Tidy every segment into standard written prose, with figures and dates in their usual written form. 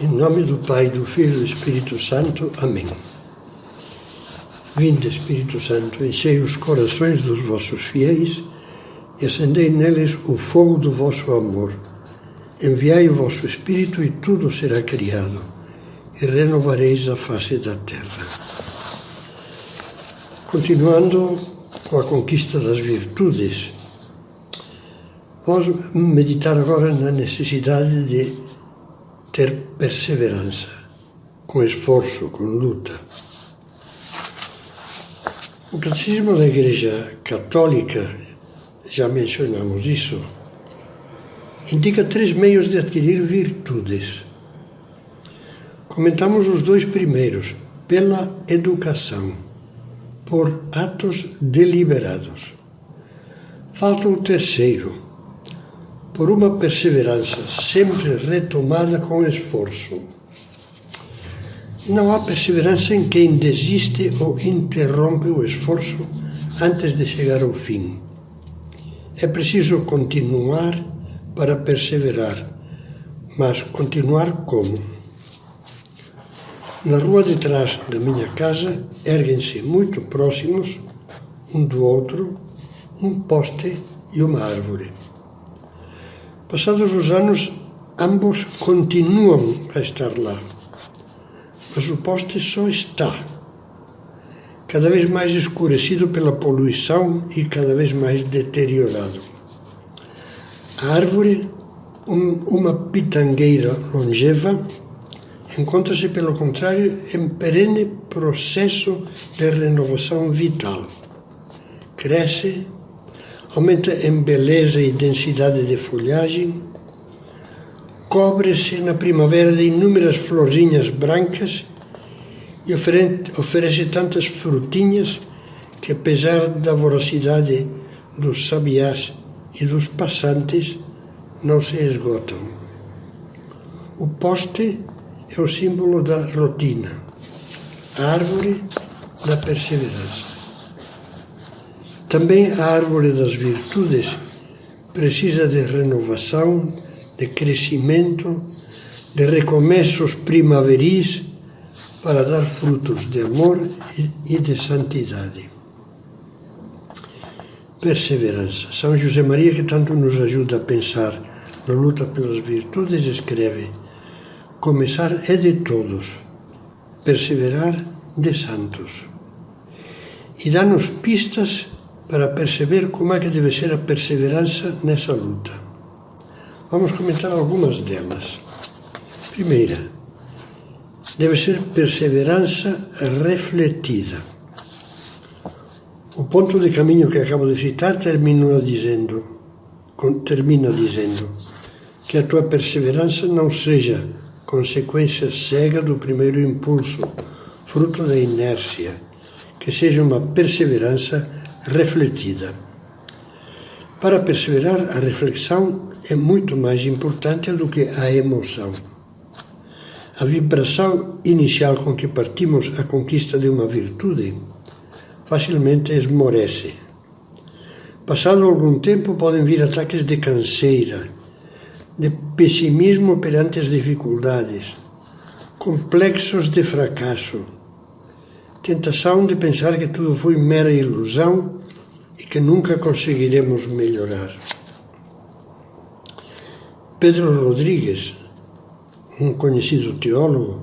Em nome do Pai, do Filho e do Espírito Santo. Amém. Vinde, Espírito Santo, enchei os corações dos vossos fiéis e acendei neles o fogo do vosso amor. Enviai o vosso Espírito e tudo será criado, e renovareis a face da terra. Continuando com a conquista das virtudes, vamos meditar agora na necessidade de ter perseverança, com esforço, com luta. O Catecismo da Igreja Católica, já mencionamos isso, indica 3 meios de adquirir virtudes. Comentamos os 2 primeiros, pela educação, por atos deliberados. Falta o terceiro, por uma perseverança sempre retomada com esforço. Não há perseverança em quem desiste ou interrompe o esforço antes de chegar ao fim. É preciso continuar para perseverar, mas continuar como? Na rua de trás da minha casa erguem-se muito próximos, um do outro, um poste e uma árvore. Passados os anos, ambos continuam a estar lá, mas o poste só está, cada vez mais escurecido pela poluição e cada vez mais deteriorado. A árvore, uma pitangueira longeva, encontra-se, pelo contrário, em perene processo de renovação vital. Cresce, aumenta em beleza e densidade de folhagem, cobre-se na primavera de inúmeras florzinhas brancas e oferece tantas frutinhas que, apesar da voracidade dos sabiás e dos passantes, não se esgotam. O poste é o símbolo da rotina, a árvore da perseverança. Também a árvore das virtudes precisa de renovação, de crescimento, de recomeços primaveris para dar frutos de amor e de santidade. Perseverança. São José Maria, que tanto nos ajuda a pensar na luta pelas virtudes, escreve: começar é de todos, perseverar de santos. E dá-nos pistas para perceber como é que deve ser a perseverança nessa luta. Vamos comentar algumas delas. Primeira, deve ser perseverança refletida. O ponto de caminho que acabo de citar termina dizendo que a tua perseverança não seja consequência cega do primeiro impulso, fruto da inércia, que seja uma perseverança refletida. Para perseverar, a reflexão é muito mais importante do que a emoção. A vibração inicial com que partimos à conquista de uma virtude facilmente esmorece. Passado algum tempo, podem vir ataques de canseira, de pessimismo perante as dificuldades, complexos de fracasso, tentação de pensar que tudo foi mera ilusão e que nunca conseguiremos melhorar. Pedro Rodrigues, um conhecido teólogo,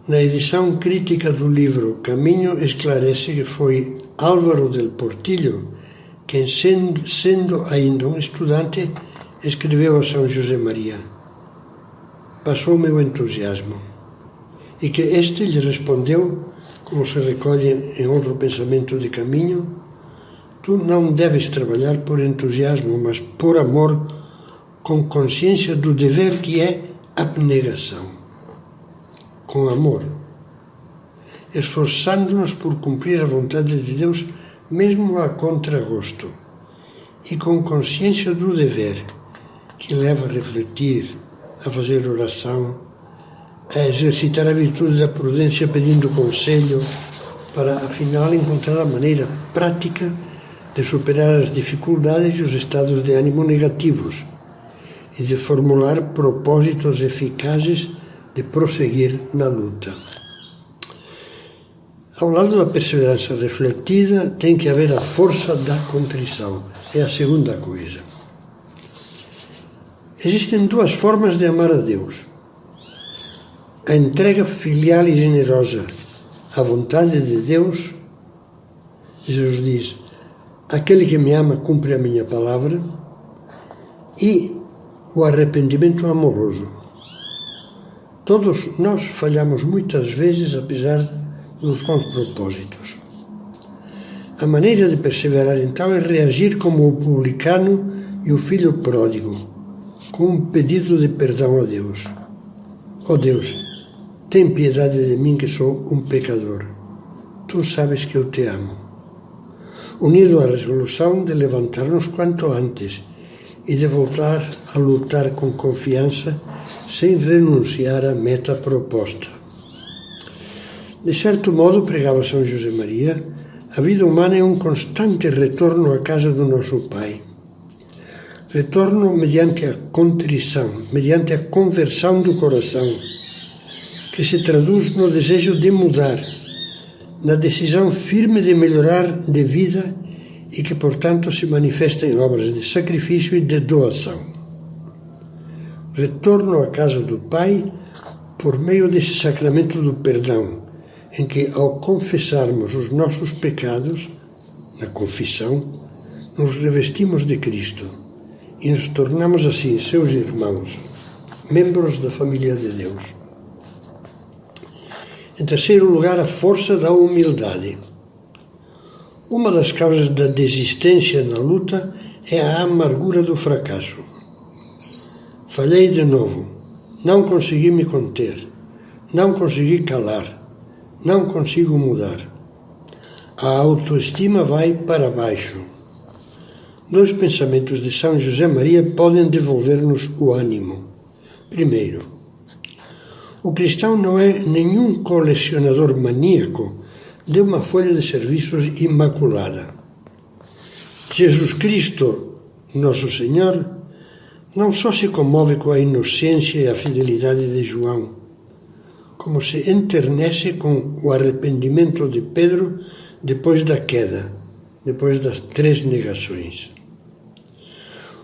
na edição crítica do livro Caminho, esclarece que foi Álvaro del Portillo quem, sendo ainda um estudante, escreveu a São José Maria: passou-me o entusiasmo, e que este lhe respondeu, como se recolhe em outro pensamento de Caminho: tu não deves trabalhar por entusiasmo, mas por amor, com consciência do dever que é abnegação. Com amor, esforçando-nos por cumprir a vontade de Deus, mesmo a contragosto, e com consciência do dever, que leva a refletir, a fazer oração, a exercitar a virtude da prudência pedindo conselho, para afinal encontrar a maneira prática de superar as dificuldades e os estados de ânimo negativos e de formular propósitos eficazes de prosseguir na luta. Ao lado da perseverança refletida, tem que haver a força da contrição. É a segunda coisa. Existem duas formas de amar a Deus. A entrega filial e generosa à vontade de Deus. Jesus diz, aquele que me ama cumpre a minha palavra. E o arrependimento amoroso. Todos nós falhamos muitas vezes, apesar dos bons propósitos. A maneira de perseverar, então, é reagir como o publicano e o filho pródigo, com um pedido de perdão a Deus. Ó Deus, tem piedade de mim que sou um pecador. Tu sabes que eu te amo. Unido à resolução de levantar-nos quanto antes e de voltar a lutar com confiança, sem renunciar à meta proposta. De certo modo, pregava São José Maria, a vida humana é um constante retorno à casa do nosso Pai. Retorno mediante a contrição, mediante a conversão do coração, que se traduz no desejo de mudar, na decisão firme de melhorar de vida e que, portanto, se manifesta em obras de sacrifício e de doação. Retorno à casa do Pai por meio desse sacramento do perdão, em que, ao confessarmos os nossos pecados, na confissão, nos revestimos de Cristo e nos tornamos assim seus irmãos, membros da família de Deus. Em terceiro lugar, a força da humildade. Uma das causas da desistência na luta é a amargura do fracasso. Falhei de novo, não consegui me conter, não consegui calar, não consigo mudar. A autoestima vai para baixo. Dois pensamentos de São José Maria podem devolver-nos o ânimo. Primeiro, o cristão não é nenhum colecionador maníaco de uma folha de serviços imaculada. Jesus Cristo, nosso Senhor, não só se comove com a inocência e a fidelidade de João, como se enternece com o arrependimento de Pedro depois da queda, depois das 3 negações.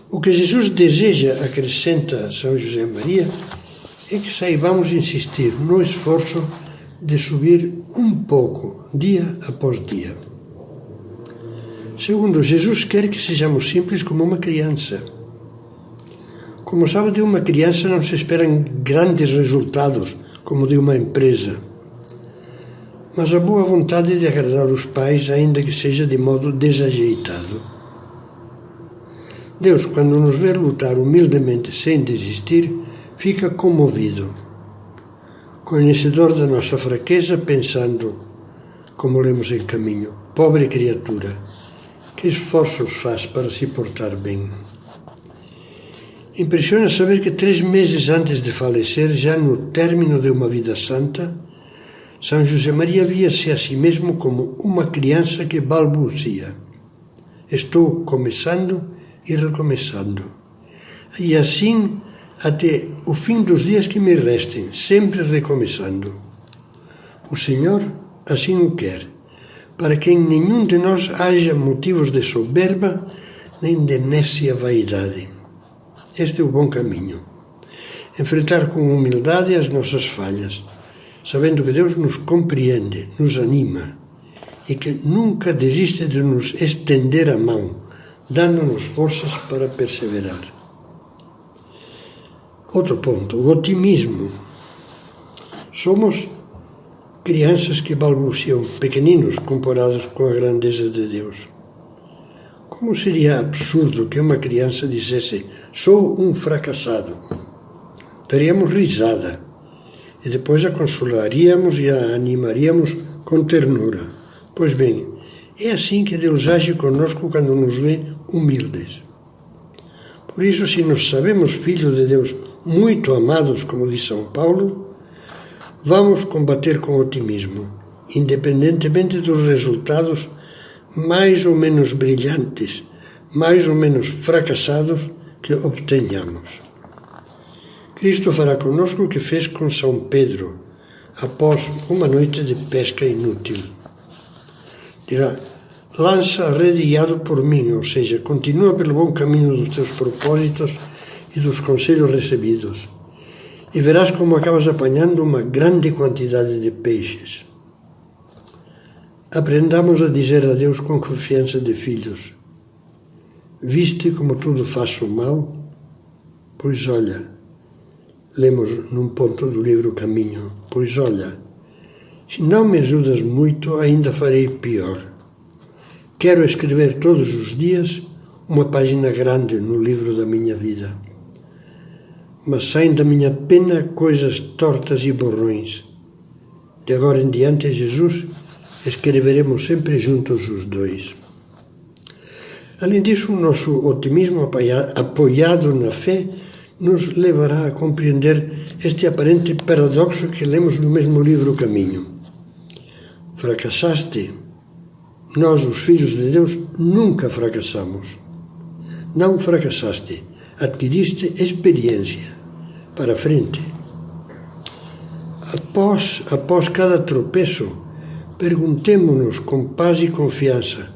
O que Jesus deseja, acrescenta São José Maria, é que saibamos insistir no esforço de subir um pouco, dia após dia. Segundo, Jesus quer que sejamos simples como uma criança. Como sabe, de uma criança não se esperam grandes resultados, como de uma empresa, mas a boa vontade de agradar os pais, ainda que seja de modo desajeitado. Deus, quando nos vê lutar humildemente sem desistir, fica comovido, conhecedor da nossa fraqueza, pensando, como lemos em Caminho, pobre criatura, que esforços faz para se portar bem. Impressiona saber que 3 meses antes de falecer, já no término de uma vida santa, São José Maria via-se a si mesmo como uma criança que balbucia. Estou começando e recomeçando. E assim até o fim dos dias que me restem, sempre recomeçando. O Senhor assim o quer, para que em nenhum de nós haja motivos de soberba nem de nécia vaidade. Este é o bom caminho. Enfrentar com humildade as nossas falhas, sabendo que Deus nos compreende, nos anima e que nunca desiste de nos estender a mão, dando-nos forças para perseverar. Outro ponto, o otimismo. Somos crianças que balbuciam, pequeninos comparados com a grandeza de Deus. Como seria absurdo que uma criança dissesse, sou um fracassado? Daríamos risada e depois a consolaríamos e a animaríamos com ternura. Pois bem, é assim que Deus age conosco quando nos vê humildes. Por isso, se nos sabemos filhos de Deus muito amados, como diz São Paulo, vamos combater com otimismo, independentemente dos resultados mais ou menos brilhantes, mais ou menos fracassados que obtenhamos. Cristo fará conosco o que fez com São Pedro, após uma noite de pesca inútil. Dirá: lança a rede guiado por mim, ou seja, continua pelo bom caminho dos teus propósitos e dos conselhos recebidos, e verás como acabas apanhando uma grande quantidade de peixes. Aprendamos a dizer a Deus com confiança de filhos: viste como tudo faço mal? Pois olha, lemos num ponto do livro Caminho, pois olha, se não me ajudas muito, ainda farei pior. Quero escrever todos os dias uma página grande no livro da minha vida. Mas saem da minha pena coisas tortas e borrões. De agora em diante, Jesus, escreveremos sempre juntos os dois. Além disso, o nosso otimismo apoiado na fé nos levará a compreender este aparente paradoxo que lemos no mesmo livro Caminho. Fracassaste? Nós, os filhos de Deus, nunca fracassamos. Não fracassaste, adquiriste experiência. Para frente. Após cada tropeço, perguntemo-nos com paz e confiança: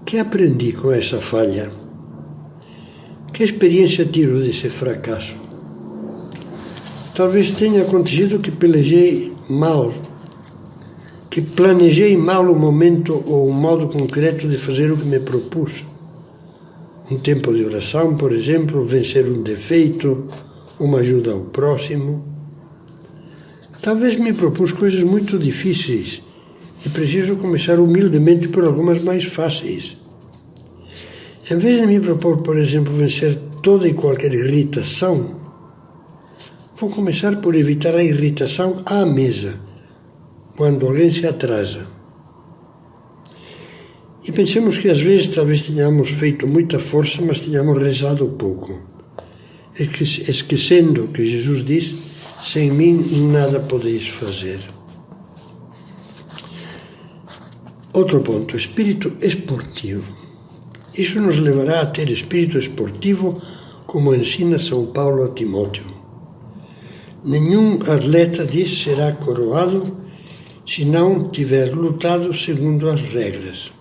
que aprendi com essa falha? Que experiência tiro desse fracasso? Talvez tenha acontecido que pelejei mal, que planejei mal o momento ou o modo concreto de fazer o que me propus. Um tempo de oração, por exemplo, vencer um defeito, uma ajuda ao próximo. Talvez me propus coisas muito difíceis e preciso começar humildemente por algumas mais fáceis. Em vez de me propor, por exemplo, vencer toda e qualquer irritação, vou começar por evitar a irritação à mesa, quando alguém se atrasa. E pensemos que às vezes talvez tenhamos feito muita força, mas tenhamos rezado pouco, esquecendo que Jesus diz: sem mim nada podeis fazer. Outro ponto, espírito esportivo. Isso nos levará a ter espírito esportivo, como ensina São Paulo a Timóteo. Nenhum atleta, diz, será coroado se não tiver lutado segundo as regras.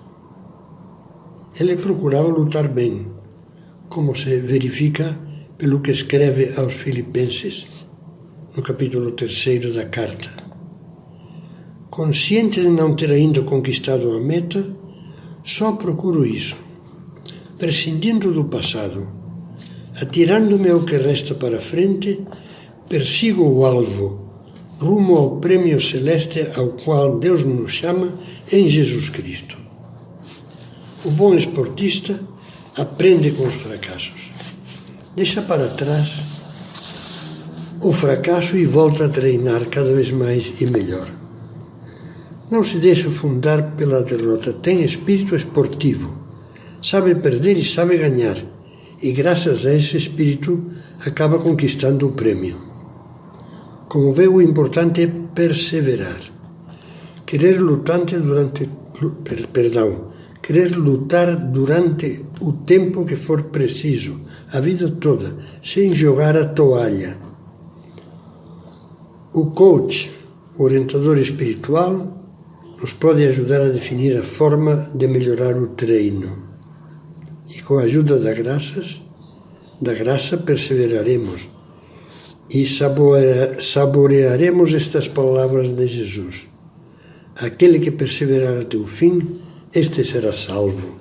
Ele procurava lutar bem, como se verifica pelo que escreve aos Filipenses, no capítulo 3 da carta. Consciente de não ter ainda conquistado a meta, só procuro isso, prescindindo do passado, atirando-me ao que resta para frente, persigo o alvo, rumo ao prêmio celeste ao qual Deus nos chama em Jesus Cristo. O bom esportista aprende com os fracassos. Deixa para trás o fracasso e volta a treinar cada vez mais e melhor. Não se deixa fundar pela derrota. Tem espírito esportivo. Sabe perder e sabe ganhar. E graças a esse espírito acaba conquistando o prêmio. Como vê, o importante é perseverar. Querer lutar durante o tempo que for preciso, a vida toda, sem jogar a toalha. O coach, o orientador espiritual, nos pode ajudar a definir a forma de melhorar o treino. E com a ajuda da graça perseveraremos e saborearemos estas palavras de Jesus. Aquele que perseverar até o fim, este será salvo.